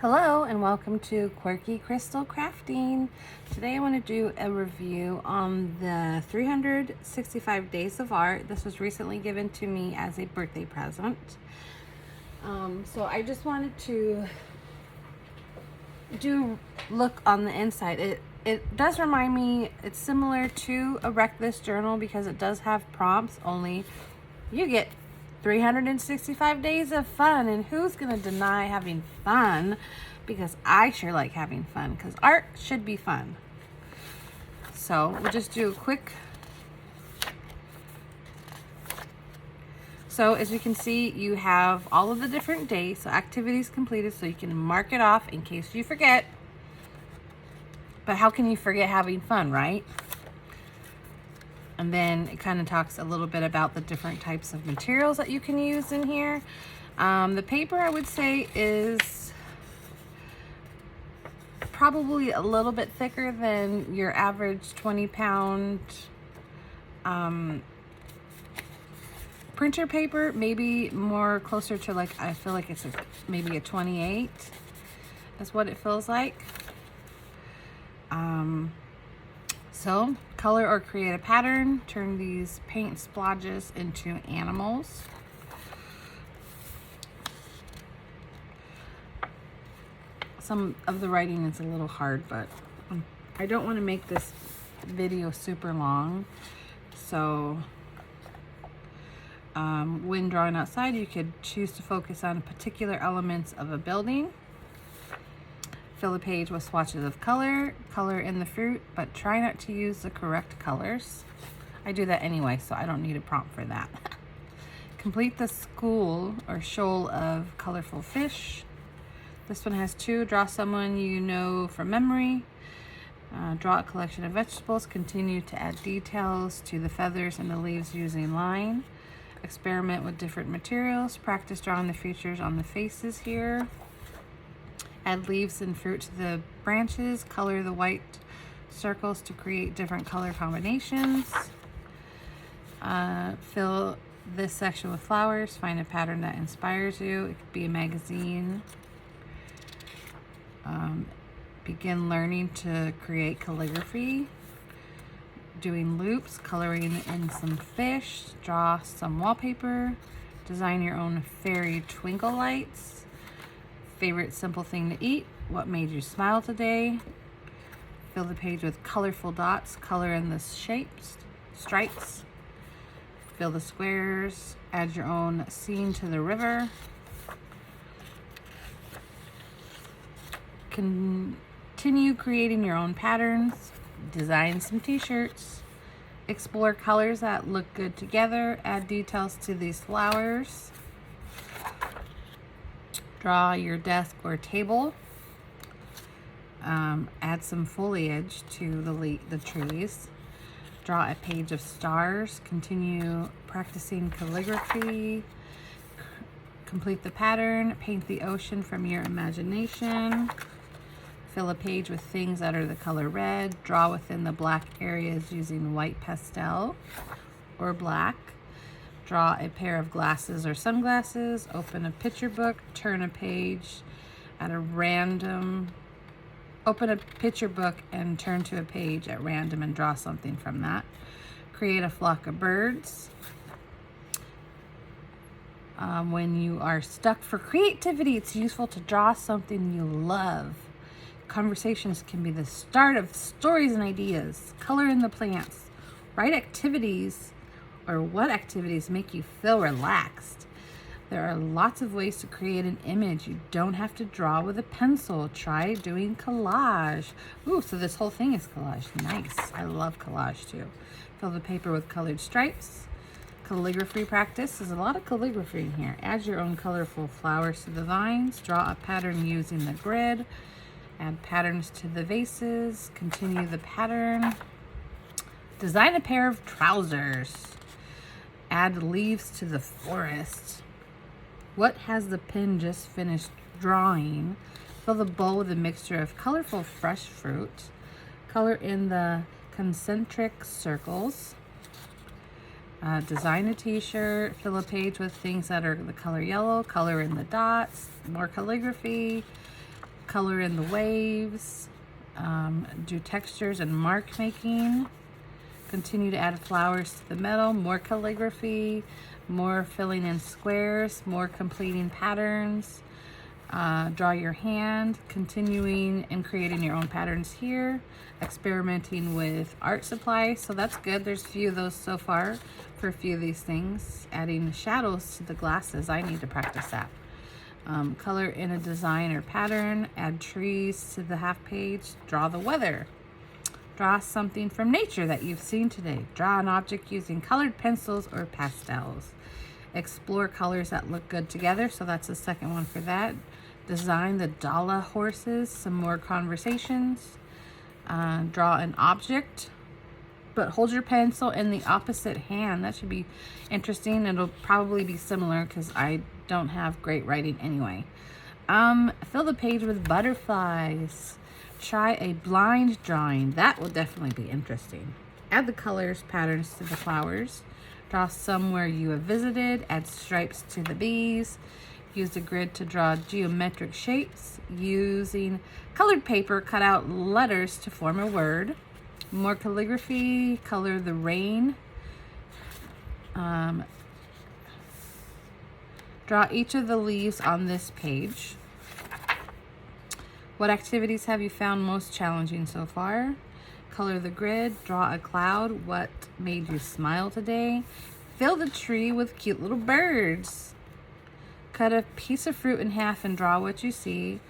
Hello and welcome to Quirky Crystal Crafting. Today I want to do a review on the 365 Days of Art. This was recently given to me as a birthday present. So I just wanted to look on the inside. It does remind me, it's similar to a Wreck This journal because it does have prompts, only you get 365 days of fun, and who's gonna deny having fun? Because I sure like having fun, because art should be fun. So we'll just do a quick. So as you can see, you have all of the different days, so activities completed, so you can mark it off in case you forget. But how can you forget having fun, right? And then it kind of talks a little bit about the different types of materials that you can use in here. The paper, I would say, is probably a little bit thicker than your average 20-pound printer paper. Maybe more closer to, like, I feel like it's maybe a 28. That's what it feels like. So, color or create a pattern. Turn these paint splodges into animals. Some of the writing is a little hard, but I don't want to make this video super long. So, when drawing outside, you could choose to focus on particular elements of a building. Fill the page with swatches of color. Color in the fruit, but try not to use the correct colors. I do that anyway, so I don't need a prompt for that. Complete the school or shoal of colorful fish. This one has 2. Draw someone you know from memory. Draw a collection of vegetables. Continue to add details to the feathers and the leaves using line. Experiment with different materials. Practice drawing the features on the faces here. Add leaves and fruit to the branches. Color the white circles to create different color combinations. Fill this section with flowers. Find a pattern that inspires you. It could be a magazine. Begin learning to create calligraphy. Doing loops. Coloring in some fish. Draw some wallpaper. Design your own fairy twinkle lights. Favorite simple thing to eat. What made you smile today? Fill the page with colorful dots. Color in the shapes, stripes. Fill the squares. Add your own scene to the river. Continue creating your own patterns. Design some t-shirts. Explore colors that look good together. Add details to these flowers. Draw your desk or table. Add some foliage to the trees. Draw a page of stars. Continue practicing calligraphy. Complete the pattern. Paint the ocean from your imagination. Fill a page with things that are the color red. Draw within the black areas using white pastel or black. Draw a pair of glasses or sunglasses. Open a picture book. Turn a page at a random. Open a picture book and turn to a page at random and draw something from that. Create a flock of birds. When you are stuck for creativity, it's useful to draw something you love. Conversations can be the start of stories and ideas. Color in the plants. Write activities, or what activities make you feel relaxed. There are lots of ways to create an image. You don't have to draw with a pencil. Try doing collage. Ooh, so this whole thing is collage. Nice. I love collage too. Fill the paper with colored stripes. Calligraphy practice. There's a lot of calligraphy in here. Add your own colorful flowers to the vines. Draw a pattern using the grid. Add patterns to the vases. Continue the pattern. Design a pair of trousers. Add leaves to the forest. What has the pen just finished drawing? Fill the bowl with a mixture of colorful fresh fruit. Color in the concentric circles. Design a t-shirt. Fill a page with things that are the color yellow. Color in the dots. More calligraphy. color in the waves, do textures and mark making. Continue to add flowers to the middle, more calligraphy, more filling in squares, more completing patterns. Draw your hand, continuing and creating your own patterns here, experimenting with art supplies. So that's good. There's a few of those so far for a few of these things. Adding shadows to the glasses. I need to practice that. Color in a design or pattern. Add trees to the half page. Draw the weather. Draw something from nature that you've seen today. Draw an object using colored pencils or pastels. Explore colors that look good together. So that's the second one for that. Design the Dala horses. Some more conversations. Draw an object, but hold your pencil in the opposite hand. That should be interesting. It'll probably be similar because I don't have great writing anyway. Fill the page with butterflies. Try a blind drawing. That will definitely be interesting. Add the colors, patterns to the flowers. Draw somewhere you have visited. Add stripes to the bees. Use a grid to draw geometric shapes. Using colored paper, cut out letters to form a word. More calligraphy. Color the rain. Draw each of the leaves on this page. What activities have you found most challenging so far? Color the grid. Draw a cloud. What made you smile today? Fill the tree with cute little birds. Cut a piece of fruit in half and draw what you see.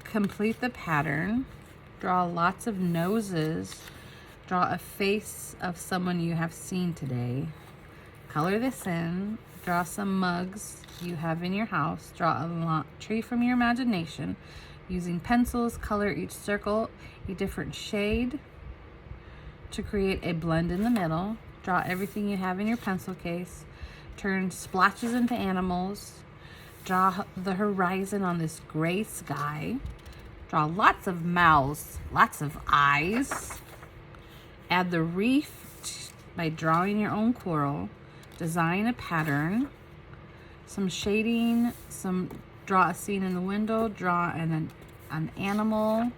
Complete the pattern. Draw lots of noses. Draw a face of someone you have seen today. Color this in. Draw some mugs you have in your house. Draw a tree from your imagination. Using pencils, color each circle a different shade to create a blend in the middle. Draw everything you have in your pencil case. Turn splashes into animals. Draw the horizon on this gray sky. Draw lots of mouths, lots of eyes. Add the reef by drawing your own coral. Design a pattern. Some shading, draw a scene in the window, draw an animal.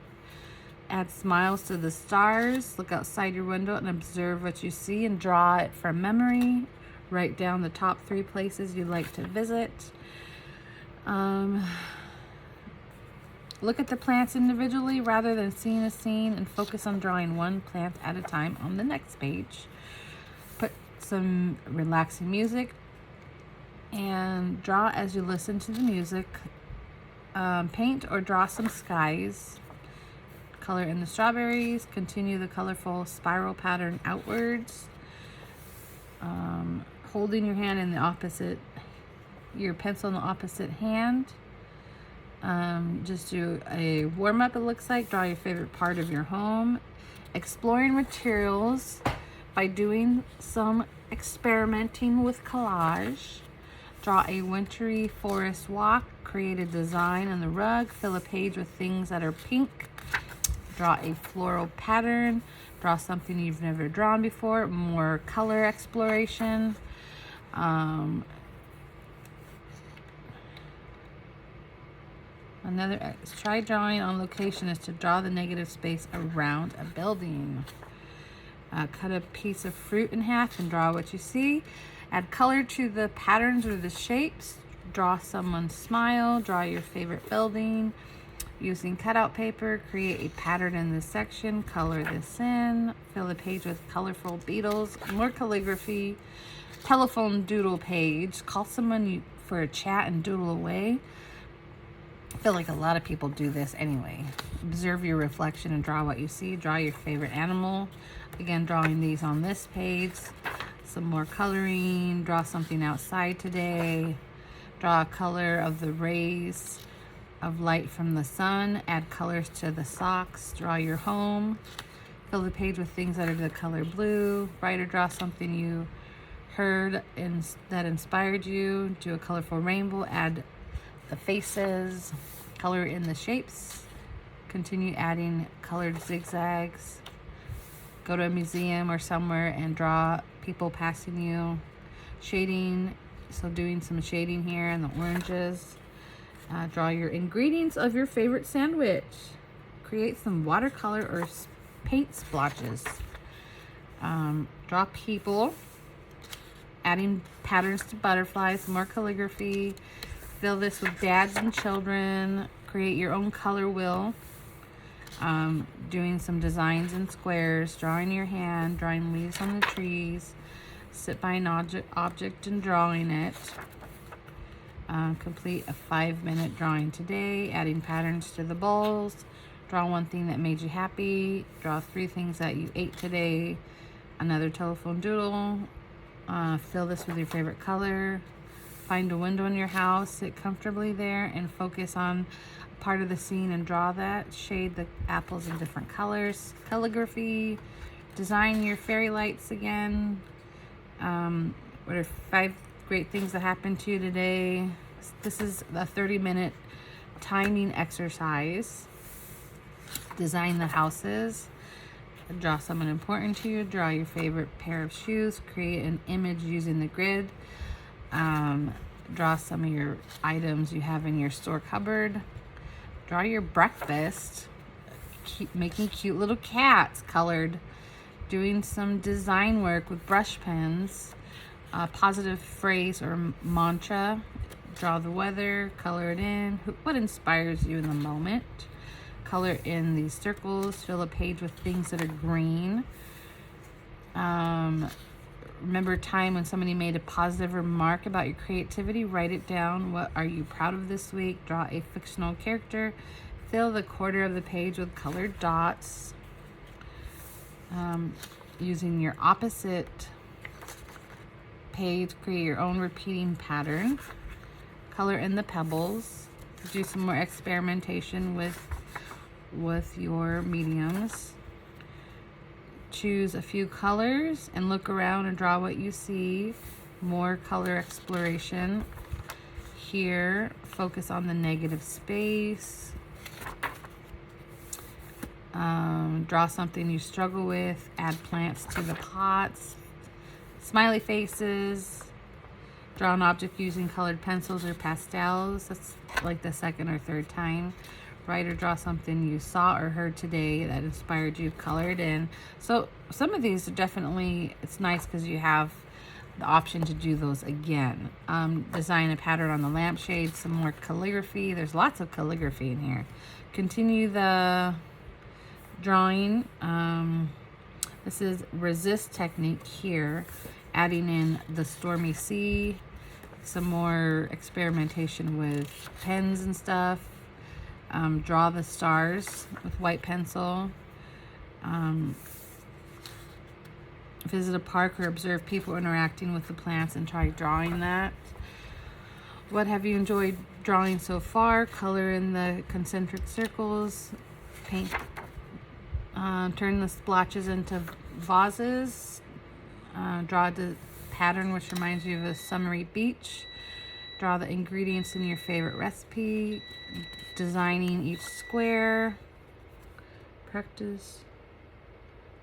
Add smiles to the stars. Look outside your window and observe what you see and draw it from memory. Write down the top 3 places you'd like to visit. Look at the plants individually rather than seeing a scene, and focus on drawing one plant at a time on the next page. Put some relaxing music and draw as you listen to the music. Paint or draw some skies. Color in the strawberries. Continue the colorful spiral pattern outwards. Holding your hand in the opposite, your pencil in the opposite hand. Just do a warm-up, it looks like. Draw your favorite part of your home. Exploring materials by doing some experimenting with collage. Draw a wintry forest walk. Create a design on the rug. Fill a page with things that are pink. Draw a floral pattern. Draw something you've never drawn before. More color exploration. Try drawing on location is to draw the negative space around a building. Cut a piece of fruit in half and draw what you see. Add color to the patterns or the shapes. Draw someone's smile. Draw your favorite building. Using cutout paper, create a pattern in this section. Color this in. Fill the page with colorful beetles. More calligraphy. Telephone doodle page. Call someone for a chat and doodle away. I feel like a lot of people do this anyway. Observe your reflection and draw what you see. Draw your favorite animal. Again, drawing these on this page. Some more coloring. Draw something outside today. Draw a color of the rays of light from the sun. Add colors to the socks. Draw your home. Fill the page with things that are the color blue. Write or draw something you heard that inspired you. Do a colorful rainbow. Add the faces. Color in the shapes. Continue adding colored zigzags. Go to a museum or somewhere and draw people passing you. Shading, so doing some shading here in the oranges. Draw your ingredients of your favorite sandwich. Create some watercolor or paint splotches. Draw people. Adding patterns to butterflies, more calligraphy. Fill this with dads and children. Create your own color wheel. Doing some designs in squares. Drawing your hand. Drawing leaves on the trees. Sit by an object and drawing it. Complete a 5-minute drawing today. Adding patterns to the bowls. Draw one thing that made you happy. Draw 3 things that you ate today. Another telephone doodle. Fill this with your favorite color. Find a window in your house. Sit comfortably there and focus on part of the scene and draw that. Shade the apples in different colors. Calligraphy. Design your fairy lights again. What are 5 great things that happened to you today? This is a 30-minute timing exercise. Design the houses. Draw someone important to you. Draw your favorite pair of shoes. Create an image using the grid. Draw some of your items you have in your store cupboard. Draw your breakfast. Keep making cute little cats colored. Doing some design work with brush pens. A positive phrase or mantra. Draw the weather. Color it in. What inspires you in the moment? Color in these circles. Fill a page with things that are green. Remember a time when somebody made a positive remark about your creativity. Write it down. What are you proud of this week? Draw a fictional character. Fill the quarter of the page with colored dots. Using your opposite page, create your own repeating pattern. Color in the pebbles. Do some more experimentation with your mediums. Choose a few colors and look around and draw what you see. More color exploration. Here, focus on the negative space. Draw something you struggle with. Add plants to the pots. Smiley faces. Draw an object using colored pencils or pastels. That's like the 2nd or 3rd time. Write or draw something you saw or heard today that inspired you. Color it in. So some of these are definitely, it's nice because you have the option to do those again. Design a pattern on the lampshade. Some more calligraphy. There's lots of calligraphy in here. Continue the drawing. This is resist technique here. Adding in the stormy sea. Some more experimentation with pens and stuff. Draw the stars with white pencil. Visit a park or observe people interacting with the plants and try drawing that. What have you enjoyed drawing so far? Color in the concentric circles. Paint. Turn the splotches into vases. Draw the pattern which reminds you of a summery beach. Draw the ingredients in your favorite recipe. Designing each square. Practice.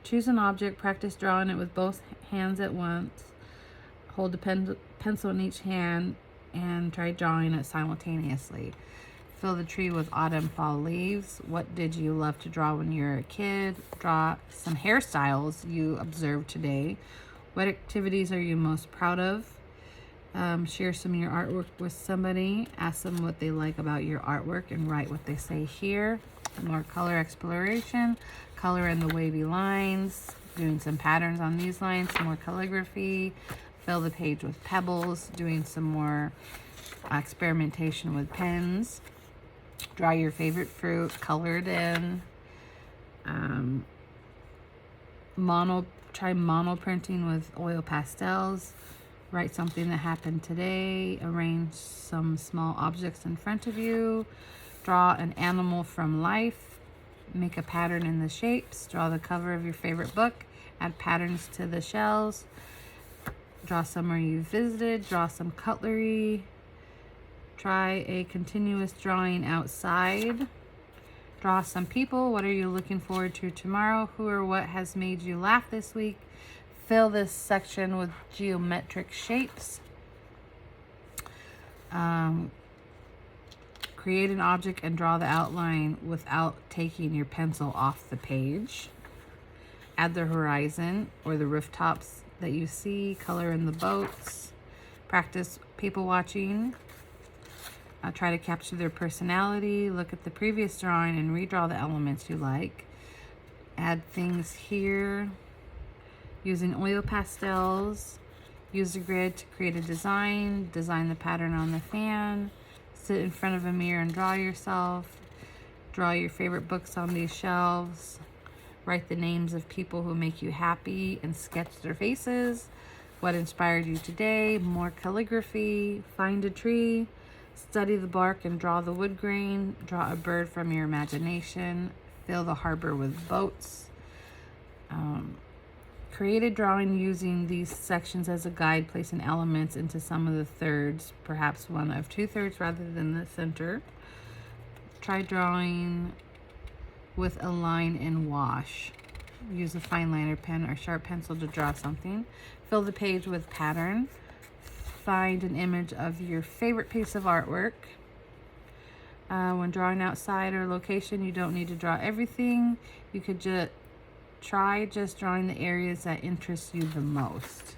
Choose an object. Practice drawing it with both hands at once. Hold the pencil in each hand and try drawing it simultaneously. Fill the tree with autumn fall leaves. What did you love to draw when you were a kid? Draw some hairstyles you observed today. What activities are you most proud of? Share some of your artwork with somebody. Ask them what they like about your artwork and write what they say here. More color exploration. Color in the wavy lines. Doing some patterns on these lines. Some more calligraphy. Fill the page with pebbles. Doing some more experimentation with pens. Draw your favorite fruit. Color it in. Try mono printing with oil pastels. Write something that happened today. Arrange some small objects in front of you. Draw an animal from life. Make a pattern in the shapes. Draw the cover of your favorite book. Add patterns to the shells. Draw somewhere you visited. Draw some cutlery. Try a continuous drawing outside. Draw some people. What are you looking forward to tomorrow? Who or what has made you laugh this week? Fill this section with geometric shapes. Create an object and draw the outline without taking your pencil off the page. Add the horizon or the rooftops that you see. Color in the boats. Practice people watching. Try to capture their personality. Look at the previous drawing and redraw the elements you like. Add things here. Using oil pastels. Use the grid to create a design. Design the pattern on the fan. Sit in front of a mirror and draw yourself. Draw your favorite books on these shelves. Write the names of people who make you happy and sketch their faces. What inspired you today? More calligraphy. Find a tree. Study the bark and draw the wood grain. Draw a bird from your imagination. Fill the harbor with boats. Create a drawing using these sections as a guide, placing elements into some of the thirds, perhaps one of 2/3 rather than the center. Try drawing with a line and wash. Use a fine liner pen or sharp pencil to draw something. Fill the page with pattern. Find an image of your favorite piece of artwork. When drawing outside or location, you don't need to draw everything. You could try drawing the areas that interest you the most.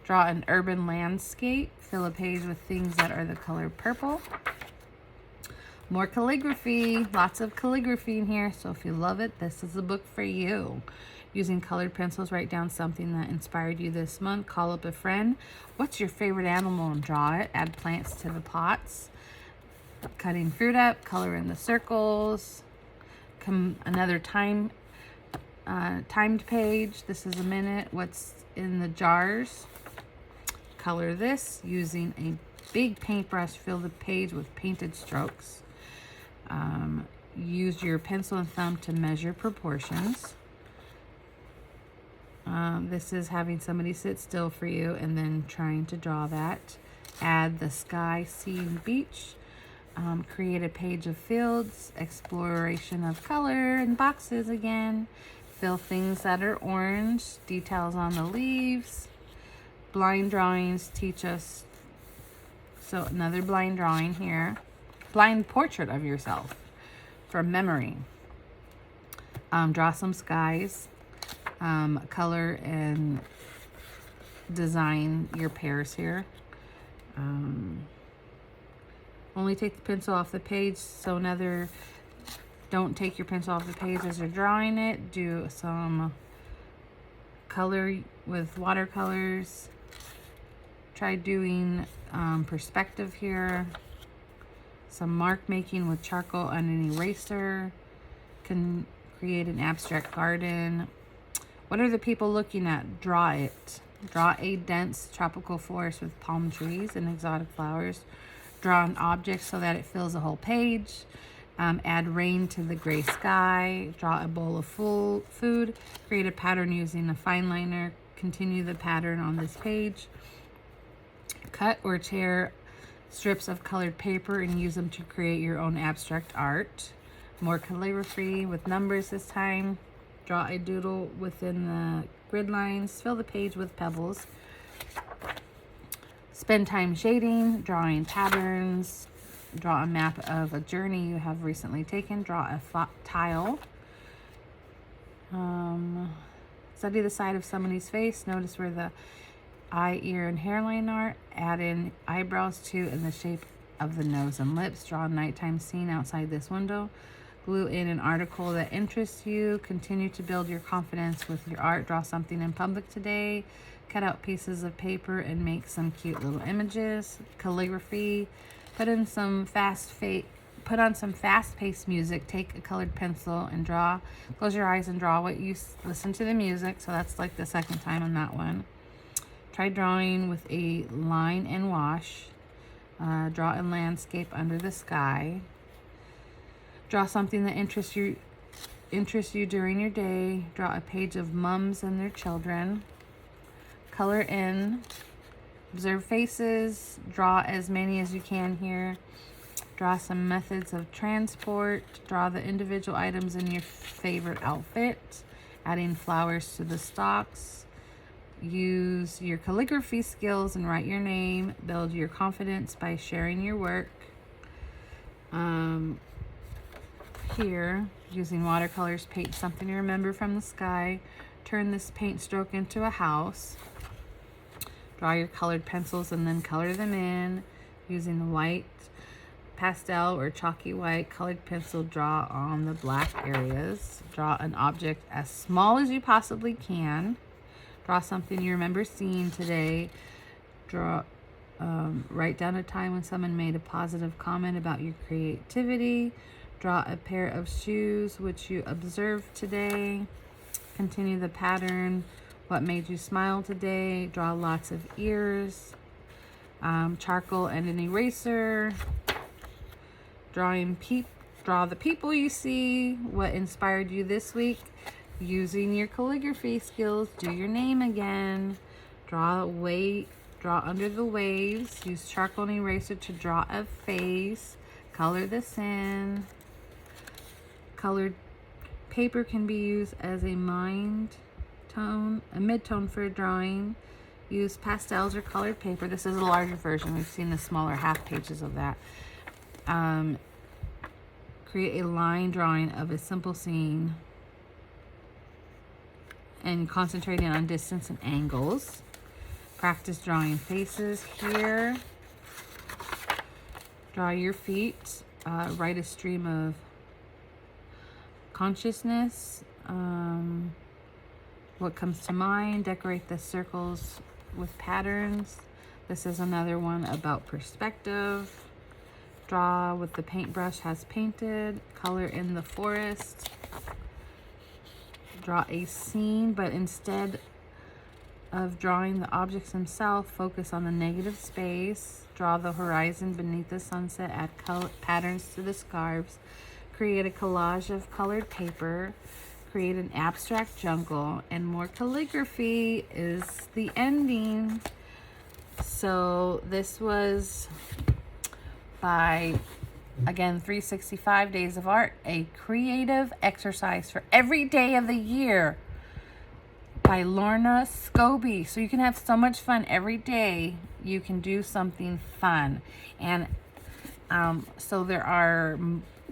Draw an urban landscape. Fill a page with things that are the color purple. More calligraphy. Lots of calligraphy in here, so if you love it, this is the book for you. Using colored pencils, write down something that inspired you this month. Call up a friend. What's your favorite animal and draw it. Add plants to the pots. Cutting fruit up. Color in the circles. Another timed page. This is a minute. What's in the jars? Color this using a big paintbrush. Fill the page with painted strokes. Use your pencil and thumb to measure proportions. This is having somebody sit still for you and then trying to draw that. Add the sky, sea, and beach. Create a page of fields. Exploration of color and boxes again. Fill things that are orange. Details on the leaves. Blind drawings teach us. So another blind drawing here. Blind portrait of yourself from memory. Draw some skies. Color and design your pears here. Only take the pencil off the page. So don't take your pencil off the page as you're drawing it. Do some color with watercolors. Try doing perspective here. Some mark making with charcoal and an eraser. Can create an abstract garden. What are the people looking at? Draw it. Draw a dense tropical forest with palm trees and exotic flowers. Draw an object so that it fills the whole page. Add rain to the gray sky. Draw a bowl of food. Create a pattern using a fine liner. Continue the pattern on this page. Cut or tear strips of colored paper and use them to create your own abstract art. More calligraphy with numbers this time. Draw a doodle within the grid lines. Fill the page with pebbles. Spend time shading, drawing patterns. Draw a map of a journey you have recently taken. Draw a tile. Study the side of somebody's face. Notice where the eye, ear, and hairline are. Add in eyebrows too in the shape of the nose and lips. Draw a nighttime scene outside this window. Glue in an article that interests you. Continue to build your confidence with your art. Draw something in public today. Cut out pieces of paper and make some cute little images. Calligraphy. Put on some fast-paced music. Take a colored pencil and draw. Close your eyes and draw what you listen to the music. So that's like the second time on that one. Try drawing with a line and wash. Draw a landscape under the sky. Draw something that interests you during your day. Draw a page of mums and their children. Color in. Observe faces. Draw as many as you can here. Draw some methods of transport. Draw the individual items in your favorite outfit. Adding flowers to the stalks. Use your calligraphy skills and write your name. Build your confidence by sharing your work. Here, using watercolors, paint something you remember from the sky. Turn this paint stroke into a house. Draw your colored pencils and then color them in. Using the white pastel or chalky white colored pencil, draw on the black areas. Draw an object as small as you possibly can. Draw something you remember seeing today. Write down a time when someone made a positive comment about your creativity. Draw a pair of shoes which you observed today. Continue the pattern. What made you smile today? Draw lots of ears. Charcoal and an eraser. Draw the people you see. What inspired you this week? Using your calligraphy skills, do your name again. Draw under the waves. Use charcoal and eraser to draw a face. Color this in. Colored paper can be used as a mid-tone for a drawing. Use pastels or colored paper. This is a larger version. We've seen the smaller half pages of that. Create a line drawing of a simple scene and concentrating on distance and angles. Practice drawing faces here. Draw your feet. Write a stream of consciousness. What comes to mind? Decorate the circles with patterns. This is another one about perspective. Draw with the paintbrush has painted. Color in the forest. Draw a scene, but instead of drawing the objects themselves, focus on the negative space. Draw the horizon beneath the sunset. Add patterns to the scarves. Create a collage of colored paper. Create an abstract jungle, and more calligraphy is the ending. So this was by, again, 365 Days of Art, a creative exercise for every day of the year by Lorna Scobie. So you can have so much fun every day. You can do something fun. And so there are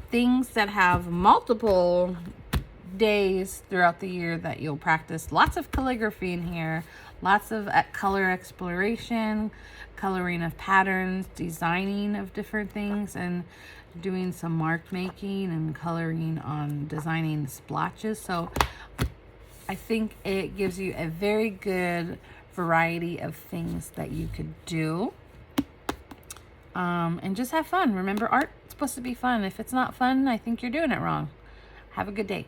things that have multiple days throughout the year that you'll practice. Lots of calligraphy in here, lots of color exploration, coloring of patterns, designing of different things, and doing some mark making and coloring on designing splotches. So I think it gives you a very good variety of things that you could do. And just have fun. Remember, art's supposed to be fun. If it's not fun, I think you're doing it wrong. Have a good day.